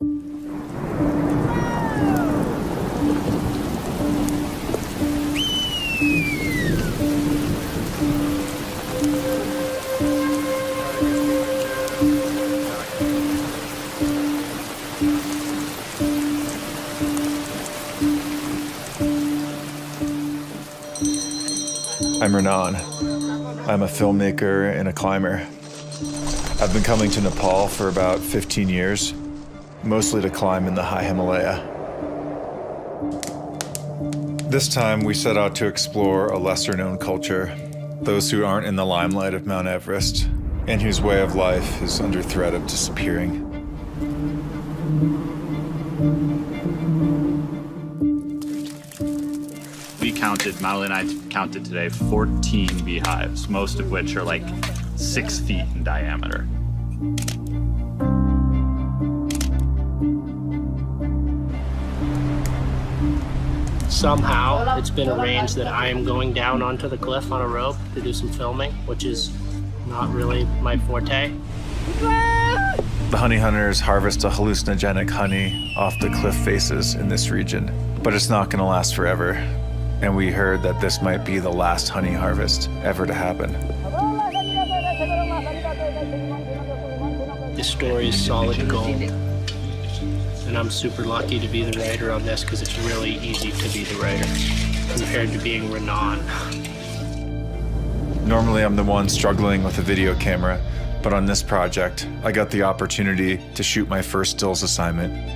I'm Renan. I'm a filmmaker and a climber. I've been coming to Nepal for about 15 years, mostly to climb in the high Himalaya. This time we set out to explore a lesser-known culture, those who aren't in the limelight of Mount Everest, and whose way of life is under threat of disappearing. Molly and I counted today 14 beehives, most of which are like 6 feet in diameter. Somehow, it's been arranged that I am going down onto the cliff on a rope to do some filming, which is not really my forte. The honey hunters harvest a hallucinogenic honey off the cliff faces in this region, but it's not going to last forever. And we heard that this might be the last honey harvest ever to happen. This story is solid gold. And I'm super lucky to be the writer on this because it's really easy to be the writer compared to being Renan. Normally I'm the one struggling with a video camera, but on this project, I got the opportunity to shoot my first stills assignment.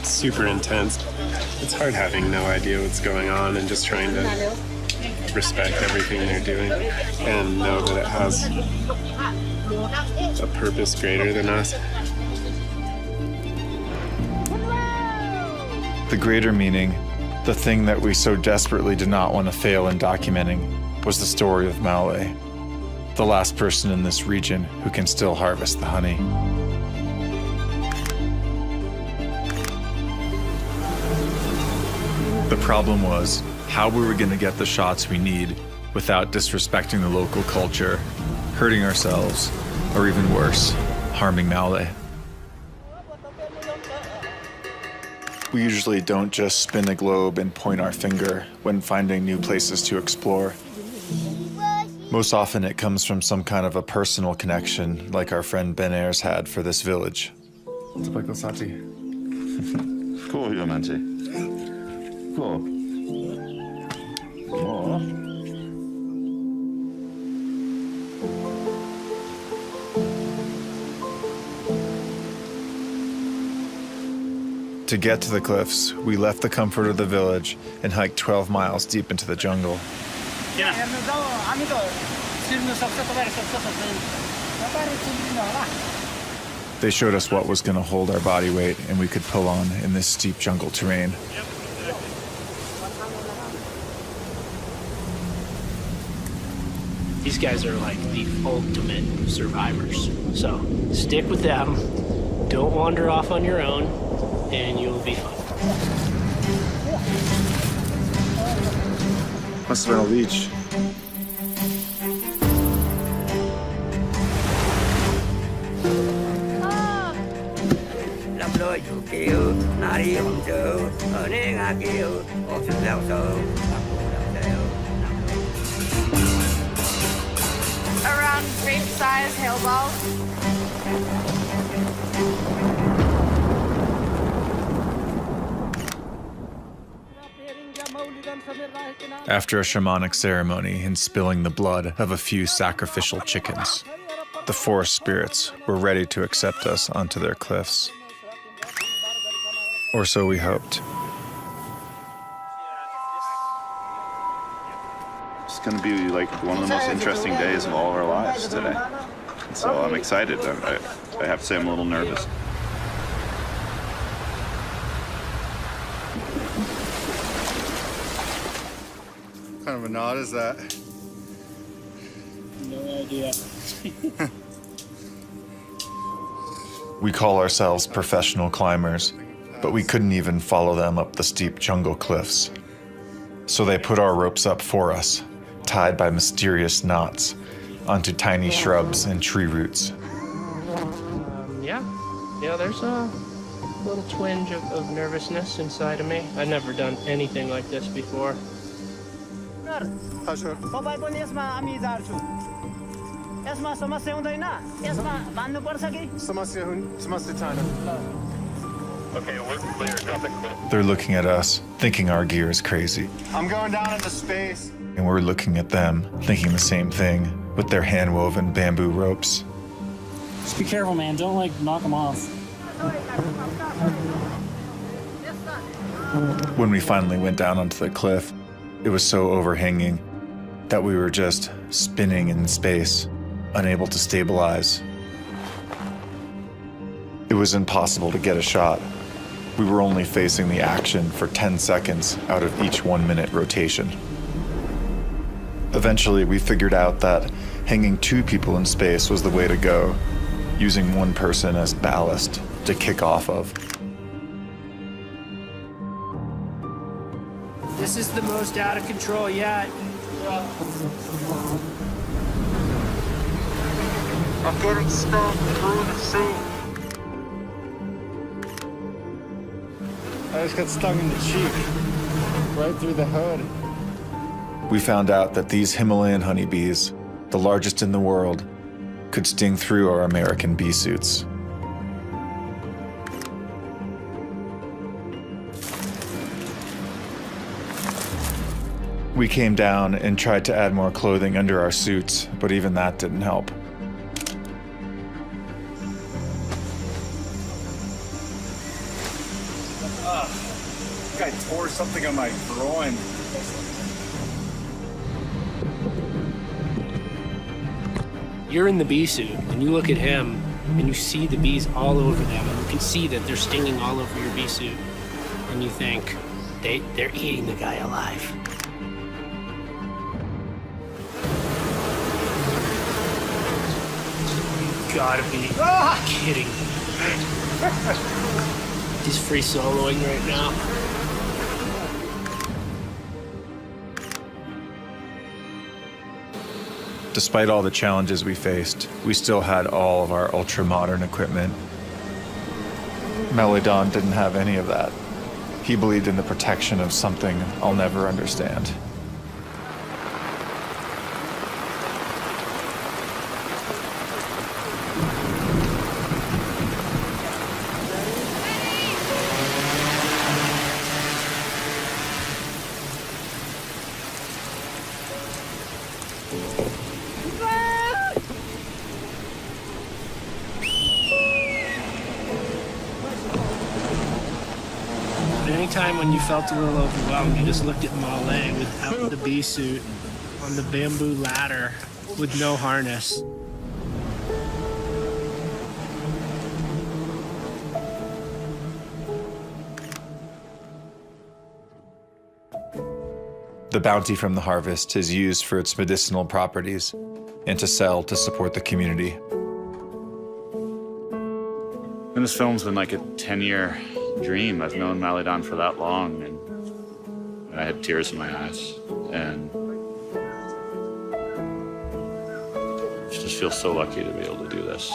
Super intense. It's hard having no idea what's going on and just trying to respect everything they're doing and know that it has a purpose greater than us. The greater meaning, the thing that we so desperately did not want to fail in documenting, was the story of Smelые, the last person in this region who can still harvest the honey. The problem was how we were going to get the shots we need without disrespecting the local culture, hurting ourselves, or even worse, harming Smelые. We usually don't just spin a globe and point our finger when finding new places to explore. Most often it comes from some kind of a personal connection, like our friend Ben Ayers had for this village. Cool, you man. Cool. Oh. To get to the cliffs, we left the comfort of the village and hiked 12 miles deep into the jungle. They showed us what was going to hold our body weight and we could pull on in this steep jungle terrain. These guys are like the ultimate survivors. So stick with them, don't wander off on your own, and you'll be fine. Must have been a leech. Around grape-sized hail balls. After a shamanic ceremony and spilling the blood of a few sacrificial chickens, the forest spirits were ready to accept us onto their cliffs. Or so we hoped. It's going to be like one of the most interesting days of all of our lives today. So I'm excited. I have to say I'm a little nervous. What kind of a knot is that? No idea. We call ourselves professional climbers, but we couldn't even follow them up the steep jungle cliffs. So they put our ropes up for us, tied by mysterious knots onto tiny shrubs and tree roots. Yeah, there's a little twinge of nervousness inside of me. I've never done anything like this before. तपाईको नि यसमा हामी झार्छु यसमा समस्या हुँदैन यसमा बान्नु पर्छ कि समस्या छैन Okay, we're clear. Nothing. They're looking at us, thinking our gear is crazy. I'm going down into space. And we're looking at them, thinking the same thing, with their hand-woven bamboo ropes. Just be careful, man. Don't, like, knock them off. When we finally went down onto the cliff, it was so overhanging that we were just spinning in space, unable to stabilize. It was impossible to get a shot. We were only facing the action for 10 seconds out of each 1-minute rotation. Eventually, we figured out that hanging 2 people in space was the way to go, using 1 person as ballast to kick off of. This is the most out of control yet. I'm getting stuck through the sea. I just got stung in the cheek, right through the hood. We found out that these Himalayan honeybees, the largest in the world, could sting through our American bee suits. We came down and tried to add more clothing under our suits, but even that didn't help. I think I tore something on my groin. You're in the bee suit, and you look at him, and you see the bees all over them, and you can see that they're stinging all over your bee suit, and you think, they're eating the guy alive. You gotta be kidding me. He's free soloing right now. Despite all the challenges we faced, we still had all of our ultra-modern equipment. Melodon didn't have any of that. He believed in the protection of something I'll never understand. Anytime when you felt a little overwhelmed, you just looked at Malay without the bee suit on the bamboo ladder with no harness. The bounty from the harvest is used for its medicinal properties and to sell to support the community. And this film's been like a 10-year dream. I've known Malidon for that long, and I had tears in my eyes. And I just feel so lucky to be able to do this.